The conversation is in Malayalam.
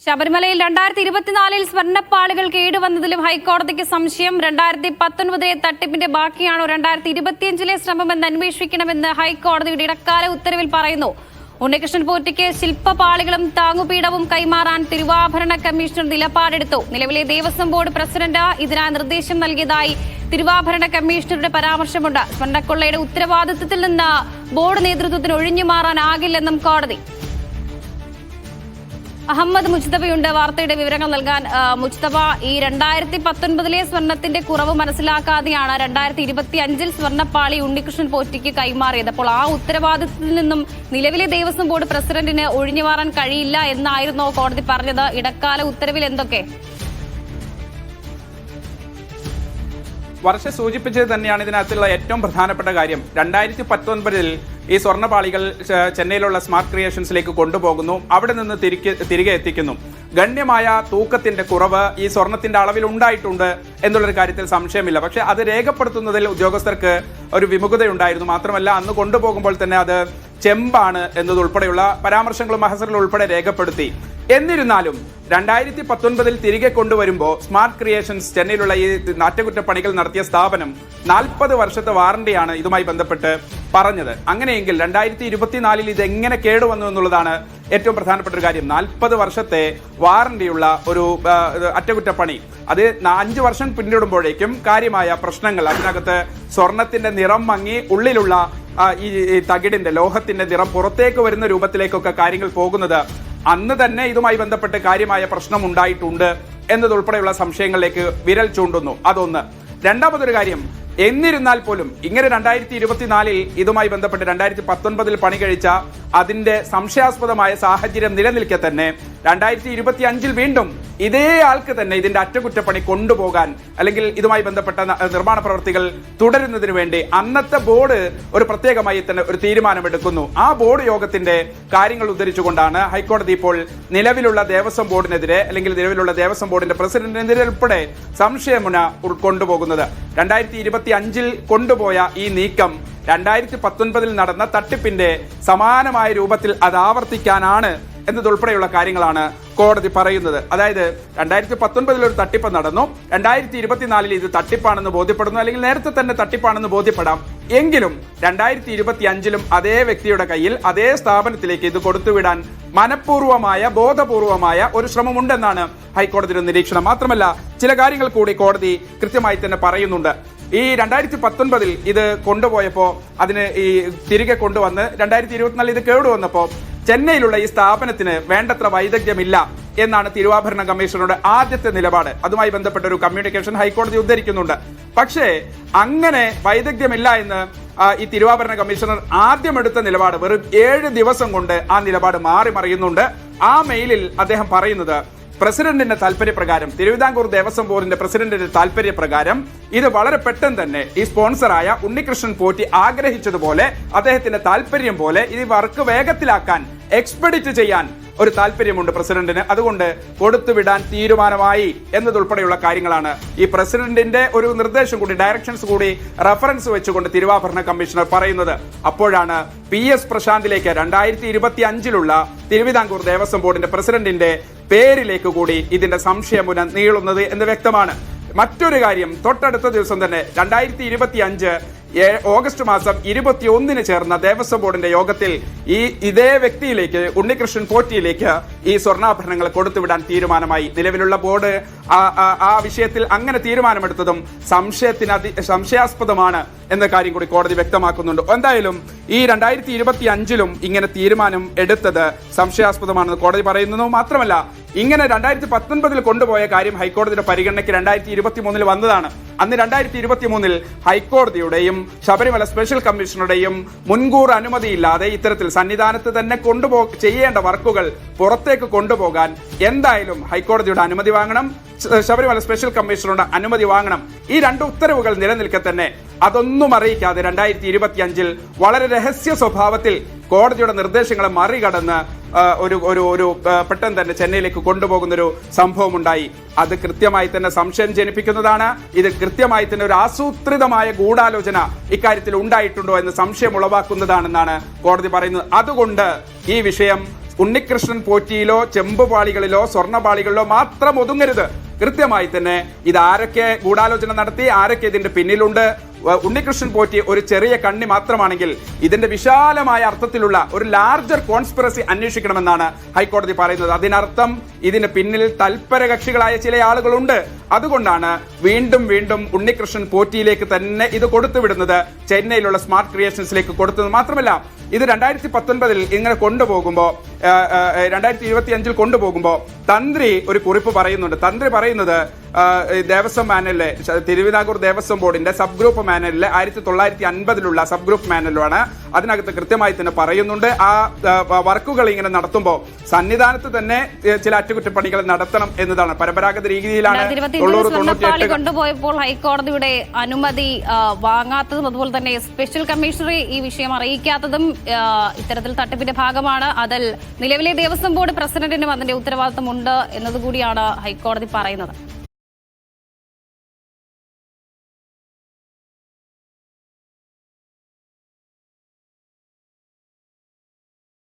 ശബരിമലയിൽ 2024 സ്വർണ്ണപ്പാളികൾ കേടുവന്നതിലും ഹൈക്കോടതിക്ക് സംശയം. 2019 തട്ടിപ്പിന്റെ ബാക്കിയാണോ 2025 ശ്രമമെന്ന് അന്വേഷിക്കണമെന്ന് ഹൈക്കോടതിയുടെ ഇടക്കാല ഉത്തരവിൽ പറയുന്നു. ഉണ്ണികൃഷ്ണൻ പോറ്റിക്ക് ശില്പപാളികളും താങ്ങുപീഠവും കൈമാറാൻ തിരുവാഭരണ കമ്മീഷണർ നിലപാടെടുത്തു. നിലവിലെ ദേവസ്വം ബോർഡ് പ്രസിഡന്റ് ഇതിനായി നിർദ്ദേശം നൽകിയതായി തിരുവാഭരണ കമ്മീഷണറുടെ പരാമർശമുണ്ട്. സ്വർണ്ണക്കൊള്ളയുടെ ഉത്തരവാദിത്തത്തിൽ നിന്ന് ബോർഡ് നേതൃത്വത്തിന് ഒഴിഞ്ഞുമാറാനാകില്ലെന്നും കോടതി. അഹമ്മദ് മുജ്തബയുണ്ട് വാർത്തയുടെ വിവരങ്ങൾ നൽകാൻ. മുജ്തബ, ഈ 2019 സ്വർണത്തിന്റെ കുറവ് മനസ്സിലാക്കാതെയാണ് 2025 സ്വർണ്ണപ്പാളി ഉണ്ണികൃഷ്ണൻ പോറ്റിക്ക് കൈമാറിയത്. അപ്പോൾ ആ ഉത്തരവാദിത്തത്തിൽ നിന്നും നിലവിലെ ദേവസ്വം ബോർഡ് പ്രസിഡന്റിന് ഒഴിഞ്ഞുമാറാൻ കഴിയില്ല എന്നായിരുന്നോ കോടതി പറഞ്ഞത്? ഇടക്കാല ഉത്തരവിൽ എന്തൊക്കെ? വർഷ സൂചിപ്പിച്ചത് തന്നെയാണ് ഇതിനകത്തുള്ള ഏറ്റവും പ്രധാനപ്പെട്ട കാര്യം. 2019 ഈ സ്വർണ്ണപാളികൾ ചെന്നൈയിലുള്ള സ്മാർട്ട് ക്രിയേഷൻസിലേക്ക് കൊണ്ടുപോകുന്നു. അവിടെ നിന്ന് തിരികെ എത്തിക്കുന്നു. ഗണ്യമായ തൂക്കത്തിന്റെ കുറവ് ഈ സ്വർണത്തിന്റെ അളവിൽ ഉണ്ടായിട്ടുണ്ട് എന്നുള്ളൊരു കാര്യത്തിൽ സംശയമില്ല. പക്ഷെ അത് രേഖപ്പെടുത്തുന്നതിൽ ഉദ്യോഗസ്ഥർക്ക് ഒരു വിമുഖതയുണ്ടായിരുന്നു. മാത്രമല്ല, അന്ന് കൊണ്ടുപോകുമ്പോൾ തന്നെ അത് ചെമ്പാണ് എന്നതുൾപ്പെടെയുള്ള പരാമർശങ്ങളും മഹസറിൽ ഉൾപ്പെടെ രേഖപ്പെടുത്തി. എന്നിരുന്നാലും 2019 തിരികെ കൊണ്ടുവരുമ്പോൾ സ്മാർട്ട് ക്രിയേഷൻസ് ചെന്നൈയിലുള്ള ഈ അറ്റകുറ്റപ്പണികൾ നടത്തിയ സ്ഥാപനം 40 വർഷത്തെ വാറണ്ടിയാണ് ഇതുമായി ബന്ധപ്പെട്ട് പറഞ്ഞത്. അങ്ങനെയെങ്കിൽ 2024 ഇത് എങ്ങനെ കേടുവന്നു എന്നുള്ളതാണ് ഏറ്റവും പ്രധാനപ്പെട്ട ഒരു കാര്യം. 40 വർഷത്തെ വാറണ്ടിയുള്ള ഒരു അറ്റകുറ്റപ്പണി, അത് 5 വർഷം പിന്നിടുമ്പോഴേക്കും കാര്യമായ പ്രശ്നങ്ങൾ, അതിനകത്ത് സ്വർണത്തിന്റെ നിറം മങ്ങി ഉള്ളിലുള്ള ഈ തകിടിന്റെ ലോഹത്തിന്റെ നിറം പുറത്തേക്ക് വരുന്ന രൂപത്തിലേക്കൊക്കെ കാര്യങ്ങൾ പോകുന്നത് അന്ന് തന്നെ ഇതുമായി ബന്ധപ്പെട്ട് കാര്യമായ പ്രശ്നം ഉണ്ടായിട്ടുണ്ട് എന്നതുൾപ്പെടെയുള്ള സംശയങ്ങളിലേക്ക് വിരൽ ചൂണ്ടുന്നു. അതൊന്ന്. രണ്ടാമതൊരു കാര്യം, എന്നിരുന്നാൽ പോലും ഇങ്ങനെ 2024 ഇതുമായി ബന്ധപ്പെട്ട് 2019 പണി കഴിച്ച അതിന്റെ സംശയാസ്പദമായ സാഹചര്യം നിലനിൽക്കെ തന്നെ 2025 വീണ്ടും ഇതേ ആൾക്ക് തന്നെ ഇതിന്റെ അറ്റകുറ്റപ്പണി കൊണ്ടുപോകാൻ, അല്ലെങ്കിൽ ഇതുമായി ബന്ധപ്പെട്ട നിർമ്മാണ പ്രവർത്തികൾ തുടരുന്നതിന് വേണ്ടി അന്നത്തെ ബോർഡ് ഒരു പ്രത്യേകമായി തന്നെ ഒരു തീരുമാനമെടുക്കുന്നു. ആ ബോർഡ് യോഗത്തിന്റെ കാര്യങ്ങൾ ഉദ്ധരിച്ചുകൊണ്ടാണ് ഹൈക്കോടതി ഇപ്പോൾ നിലവിലുള്ള ദേവസ്വം ബോർഡിനെതിരെ, അല്ലെങ്കിൽ നിലവിലുള്ള ദേവസ്വം ബോർഡിന്റെ പ്രസിഡന്റിനെതിരെ ഉൾപ്പെടെ സംശയമുന കൊണ്ടുപോകുന്നത്. 2025 കൊണ്ടുപോയ ഈ നീക്കം 2019 നടന്ന തട്ടിപ്പിന്റെ സമാനമായ രൂപത്തിൽ അത് ആവർത്തിക്കാനാണ് എന്നതുൾപ്പെടെയുള്ള കാര്യങ്ങളാണ് കോടതി പറയുന്നത്. അതായത് 2019 ഒരു തട്ടിപ്പ് നടന്നു, 2024 ഇത് തട്ടിപ്പാണെന്ന് ബോധ്യപ്പെടുന്നു, അല്ലെങ്കിൽ നേരത്തെ തന്നെ തട്ടിപ്പാണെന്ന് ബോധ്യപ്പെടാം. എങ്കിലും 2025 അതേ വ്യക്തിയുടെ കയ്യിൽ, അതേ സ്ഥാപനത്തിലേക്ക് ഇത് കൊടുത്തുവിടാൻ മനഃപൂർവമായ, ബോധപൂർവമായ ഒരു ശ്രമമുണ്ടെന്നാണ് ഹൈക്കോടതിയുടെ നിരീക്ഷണം. മാത്രമല്ല, ചില കാര്യങ്ങൾ കൂടി കോടതി കൃത്യമായി തന്നെ പറയുന്നുണ്ട്. ഈ 2019 ഇത് കൊണ്ടുപോയപ്പോ, അതിന് ഈ തിരികെ കൊണ്ടുവന്ന് 2024 ഇത് കേടുവന്നപ്പോ ചെന്നൈയിലുള്ള ഈ സ്ഥാപനത്തിന് വേണ്ടത്ര വൈദഗ്ധ്യമില്ല എന്നാണ് തിരുവാഭരണ കമ്മീഷണറുടെ ആദ്യത്തെ നിലപാട്. അതുമായി ബന്ധപ്പെട്ട ഒരു കമ്മ്യൂണിക്കേഷൻ ഹൈക്കോടതി ഉദ്ധരിക്കുന്നുണ്ട്. പക്ഷേ അങ്ങനെ വൈദഗ്ധ്യമില്ല എന്ന് ഈ തിരുവാഭരണ കമ്മീഷണർ ആദ്യം എടുത്ത നിലപാട് വെറും 7 ദിവസം കൊണ്ട് ആ നിലപാട് മാറി മറിയുന്നുണ്ട്. ആ മെയിലിൽ അദ്ദേഹം പറയുന്നത്, പ്രസിഡന്റിന്റെ താല്പര്യപ്രകാരം, തിരുവിതാംകൂർ ദേവസ്വം ബോർഡിന്റെ പ്രസിഡന്റിന്റെ താല്പര്യപ്രകാരം ഇത് വളരെ പെട്ടെന്ന് തന്നെ ഈ സ്പോൺസറായ ഉണ്ണികൃഷ്ണൻ പോറ്റി ആഗ്രഹിച്ചതുപോലെ, അദ്ദേഹത്തിന്റെ താല്പര്യം പോലെ ഈ വർക്ക് വേഗത്തിലാക്കാൻ, എക്സ്പെഡിറ്റ് ചെയ്യാൻ ഒരു താല്പര്യമുണ്ട് പ്രസിഡന്റിന്. അതുകൊണ്ട് കൊടുത്തുവിടാൻ തീരുമാനമായി എന്നതുൾപ്പെടെയുള്ള കാര്യങ്ങളാണ് ഈ പ്രസിഡന്റിന്റെ ഒരു നിർദ്ദേശം കൂടി, ഡയറക്ഷൻസ് കൂടി റഫറൻസ് വെച്ചുകൊണ്ട് തിരുവാഭരണ കമ്മീഷണർ പറയുന്നത്. അപ്പോഴാണ് PS പ്രശാന്തിലേക്ക് 2025 തിരുവിതാംകൂർ ദേവസ്വം ബോർഡിന്റെ പ്രസിഡന്റിന്റെ പേരിലേക്ക് കൂടി ഇതിന്റെ സംശയമുന നീളുന്നത് എന്ന് വ്യക്തമാണ്. മറ്റൊരു കാര്യം, തൊട്ടടുത്ത ദിവസം തന്നെ 2025 ഓഗസ്റ്റ് മാസം 21 ചേർന്ന ദേവസ്വം ബോർഡിന്റെ യോഗത്തിൽ ഇതേ വ്യക്തിയിലേക്ക്, ഉണ്ണികൃഷ്ണൻ പോറ്റിയിലേക്ക് ഈ സ്വർണ്ണാഭരണങ്ങൾ കൊടുത്തുവിടാൻ തീരുമാനമായി. നിലവിലുള്ള ബോർഡ് ആ വിഷയത്തിൽ അങ്ങനെ തീരുമാനമെടുത്തതും സംശയാസ്പദമാണ് എന്ന കാര്യം കൂടി കോടതി വ്യക്തമാക്കുന്നുണ്ട്. എന്തായാലും ഈ 2025 ഇങ്ങനെ തീരുമാനം എടുത്തത് സംശയാസ്പദമാണെന്ന് കോടതി പറയുന്നു. മാത്രമല്ല, ഇങ്ങനെ 2019 കൊണ്ടുപോയ കാര്യം ഹൈക്കോടതിയുടെ പരിഗണനയ്ക്ക് 2023 വന്നതാണ്. അന്ന് 2023 ഹൈക്കോടതിയുടെയും ശബരിമല സ്പെഷ്യൽ കമ്മീഷണറുടെയും മുൻകൂർ അനുമതിയില്ലാതെ ഇത്തരത്തിൽ സന്നിധാനത്ത് തന്നെ ചെയ്യേണ്ട വർക്കുകൾ പുറത്തേക്ക് കൊണ്ടുപോകാൻ എന്തായാലും ഹൈക്കോടതിയുടെ അനുമതി വാങ്ങണം, ശബരിമല സ്പെഷ്യൽ കമ്മീഷണറുടെ അനുമതി വാങ്ങണം. ഈ 2 ഉത്തരവുകൾ നിലനിൽക്കെ തന്നെ അതൊന്നും അറിയിക്കാതെ 2025 വളരെ രഹസ്യ സ്വഭാവത്തിൽ കോടതിയുടെ നിർദ്ദേശങ്ങളെ മറികടന്ന് ഒരു പെട്ടെന്ന് തന്നെ ചെന്നൈയിലേക്ക് കൊണ്ടുപോകുന്നൊരു സംഭവം ഉണ്ടായി. അത് കൃത്യമായി തന്നെ സംശയം ജനിപ്പിക്കുന്നതാണ്. ഇത് കൃത്യമായി തന്നെ ഒരു ആസൂത്രിതമായ ഗൂഢാലോചന ഇക്കാര്യത്തിൽ ഉണ്ടായിട്ടുണ്ടോ എന്ന് സംശയം ഉളവാക്കുന്നതാണെന്നാണ് കോടതി പറയുന്നത്. അതുകൊണ്ട് ഈ വിഷയം ഉണ്ണികൃഷ്ണൻ പോറ്റിയിലോ ചെമ്പുപാളികളിലോ സ്വർണ്ണപാളികളിലോ മാത്രം ഒതുങ്ങരുത്. കൃത്യമായി തന്നെ ഇത് ആരൊക്കെ ഗൂഢാലോചന നടത്തി, ആരൊക്കെ ഇതിന്റെ പിന്നിലുണ്ട്, ഉണ്ണികൃഷ്ണൻ പോറ്റി ഒരു ചെറിയ കണ്ണി മാത്രമാണെങ്കിൽ ഇതിന്റെ വിശാലമായ അർത്ഥത്തിലുള്ള ഒരു ലാർജർ കോൺസ്പിറസി അന്വേഷിക്കണമെന്നാണ് ഹൈക്കോടതി പറയുന്നത്. അതിനർത്ഥം ഇതിന് പിന്നിൽ തൽപര കക്ഷികളായ ചില ആളുകളുണ്ട്. അതുകൊണ്ടാണ് വീണ്ടും വീണ്ടും ഉണ്ണികൃഷ്ണൻ പോറ്റിയിലേക്ക് തന്നെ ഇത് കൊടുത്തുവിടുന്നത്, ചെന്നൈയിലുള്ള സ്മാർട്ട് ക്രിയേഷൻസിലേക്ക് കൊടുത്തത് മാത്രമല്ല, ഇത് 2019 ഇങ്ങനെ കൊണ്ടുപോകുമ്പോൾ 2025 കൊണ്ടുപോകുമ്പോൾ തന്ത്രി ഒരു കുറിപ്പ് പറയുന്നുണ്ട്. തന്ത്രി പറയുന്നത് ദേവസ്വം മാനുവലിലെ തിരുവിതാംകൂർ ദേവസ്വം ബോർഡിന്റെ സബ് ഗ്രൂപ്പ് മാനുവലിലെ 1950 സബ് ഗ്രൂപ്പ് മാനുവലാണ്. അതിനകത്ത് കൃത്യമായി തന്നെ പറയുന്നുണ്ട് ആ വർക്കുകൾ ഇങ്ങനെ നടത്തുമ്പോൾ സന്നിധാനത്ത് തന്നെ ചില അറ്റകുറ്റപ്പണികൾ നടത്തണം എന്നതാണ്. പരമ്പരാഗത രീതിയിലാണ് കൊണ്ടുപോയപ്പോൾ ഹൈക്കോടതിയുടെ അനുമതി വാങ്ങാത്തതും അതുപോലെ തന്നെ സ്പെഷ്യൽ കമ്മീഷണറെ ഈ വിഷയം അറിയിക്കാത്തതും ഇത്തരത്തിൽ തട്ടിപ്പിന്റെ ഭാഗമാണ്. അതിൽ നിലവിലെ ദേവസ്വം ബോർഡ് പ്രസിഡന്റിനും അതിന്റെ ഉത്തരവാദിത്തമുണ്ട് എന്നതുകൂടിയാണ് ഹൈക്കോടതി പറയുന്നത്.